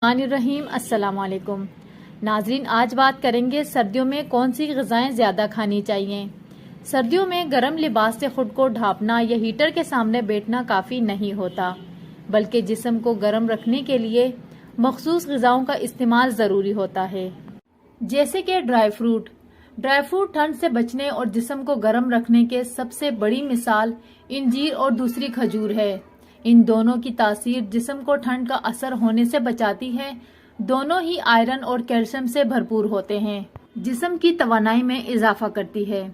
الرحیم السلام علیکم ناظرین، آج بات کریں گے سردیوں میں کون سی غذائیں زیادہ کھانی چاہیے۔ سردیوں میں گرم لباس سے خود کو ڈھانپنا یا ہیٹر کے سامنے بیٹھنا کافی نہیں ہوتا، بلکہ جسم کو گرم رکھنے کے لیے مخصوص غذاؤں کا استعمال ضروری ہوتا ہے، جیسے کہ ڈرائی فروٹ۔ ڈرائی فروٹ ٹھنڈ سے بچنے اور جسم کو گرم رکھنے کے سب سے بڑی مثال انجیر اور دوسری کھجور ہے۔ ان دونوں کی تاثیر جسم کو ٹھنڈ کا اثر ہونے سے بچاتی ہے۔ دونوں ہی آئرن اور کیلشیم سے بھرپور ہوتے ہیں، جسم کی توانائی میں اضافہ کرتی ہے۔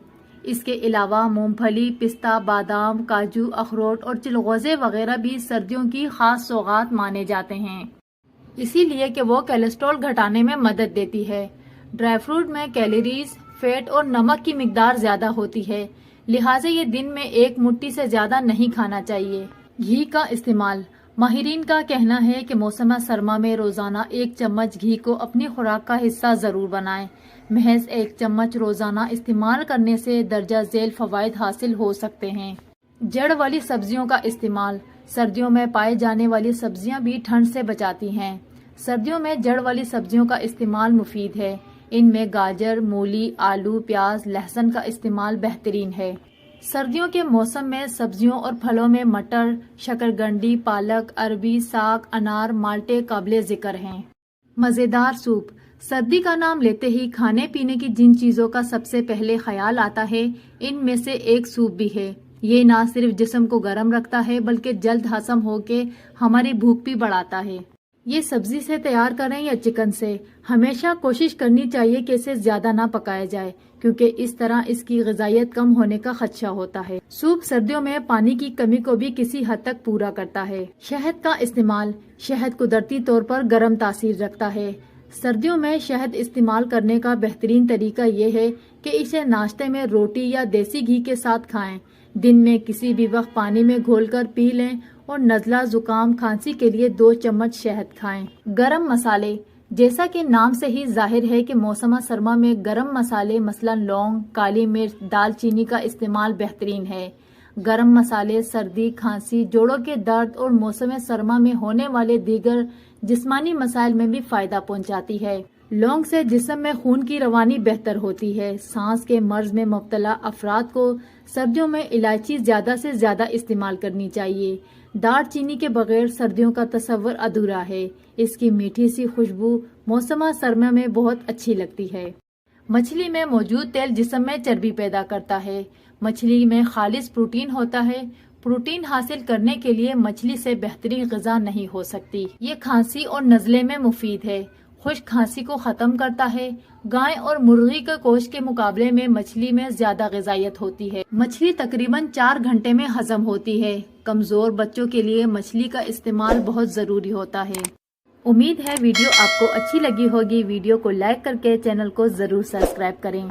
اس کے علاوہ مونگ پھلی، پستہ، بادام، کاجو، اخروٹ اور چلغوزے وغیرہ بھی سردیوں کی خاص سوغات مانے جاتے ہیں، اسی لیے کہ وہ کولیسٹرول گھٹانے میں مدد دیتی ہے۔ ڈرائی فروٹ میں کیلوریز، فیٹ اور نمک کی مقدار زیادہ ہوتی ہے، لہٰذا یہ دن میں ایک مٹھی سے زیادہ نہیں کھانا چاہیے۔ گھی کا استعمال۔ ماہرین کا کہنا ہے کہ موسم سرما میں روزانہ 1 چمچ گھی کو اپنی خوراک کا حصہ ضرور بنائیں۔ محض 1 چمچ روزانہ استعمال کرنے سے درجہ ذیل فوائد حاصل ہو سکتے ہیں۔ جڑ والی سبزیوں کا استعمال۔ سردیوں میں پائے جانے والی سبزیاں بھی ٹھنڈ سے بچاتی ہیں۔ سردیوں میں جڑ والی سبزیوں کا استعمال مفید ہے۔ ان میں گاجر، مولی، آلو، پیاز، لہسن کا استعمال بہترین ہے۔ سردیوں کے موسم میں سبزیوں اور پھلوں میں مٹر، شکرگندی، پالک، عربی، ساگ، انار، مالٹے قابل ذکر ہیں۔ مزیدار سوپ۔ سردی کا نام لیتے ہی کھانے پینے کی جن چیزوں کا سب سے پہلے خیال آتا ہے، ان میں سے ایک سوپ بھی ہے۔ یہ نہ صرف جسم کو گرم رکھتا ہے بلکہ جلد ہضم ہو کے ہماری بھوک بھی بڑھاتا ہے۔ یہ سبزی سے تیار کریں یا چکن سے، ہمیشہ کوشش کرنی چاہیے کہ اسے زیادہ نہ پکایا جائے، کیونکہ اس طرح اس کی غذائیت کم ہونے کا خدشہ ہوتا ہے۔ سوپ سردیوں میں پانی کی کمی کو بھی کسی حد تک پورا کرتا ہے۔ شہد کا استعمال۔ شہد قدرتی طور پر گرم تاثیر رکھتا ہے۔ سردیوں میں شہد استعمال کرنے کا بہترین طریقہ یہ ہے کہ اسے ناشتے میں روٹی یا دیسی گھی کے ساتھ کھائیں۔ دن میں کسی بھی وقت پانی میں گھول کر پی لیں اور نزلہ، زکام، کھانسی کے لیے 2 چمچ شہد کھائیں۔ گرم مسالے۔ جیسا کہ نام سے ہی ظاہر ہے کہ موسم سرما میں گرم مسالے مثلا لونگ، کالی مرچ، دال چینی کا استعمال بہترین ہے۔ گرم مسالے سردی، کھانسی، جوڑوں کے درد اور موسم سرما میں ہونے والے دیگر جسمانی مسائل میں بھی فائدہ پہنچاتی ہے۔ لونگ سے جسم میں خون کی روانی بہتر ہوتی ہے۔ سانس کے مرض میں مبتلا افراد کو سردیوں میں الائچی زیادہ سے زیادہ استعمال کرنی چاہیے۔ دار چینی کے بغیر سردیوں کا تصور ادھورا ہے۔ اس کی میٹھی سی خوشبو موسم سرما میں بہت اچھی لگتی ہے۔ مچھلی میں موجود تیل جسم میں چربی پیدا کرتا ہے۔ مچھلی میں خالص پروٹین ہوتا ہے۔ پروٹین حاصل کرنے کے لیے مچھلی سے بہترین غذا نہیں ہو سکتی۔ یہ کھانسی اور نزلے میں مفید ہے۔ خشک کھانسی کو ختم کرتا ہے۔ گائے اور مرغی کے گوشت کے مقابلے میں مچھلی میں زیادہ غذائیت ہوتی ہے۔ مچھلی تقریباً 4 گھنٹے میں ہضم ہوتی ہے۔ کمزور بچوں کے لیے مچھلی کا استعمال بہت ضروری ہوتا ہے۔ امید ہے ویڈیو آپ کو اچھی لگی ہوگی۔ ویڈیو کو لائک کر کے چینل کو ضرور سبسکرائب کریں۔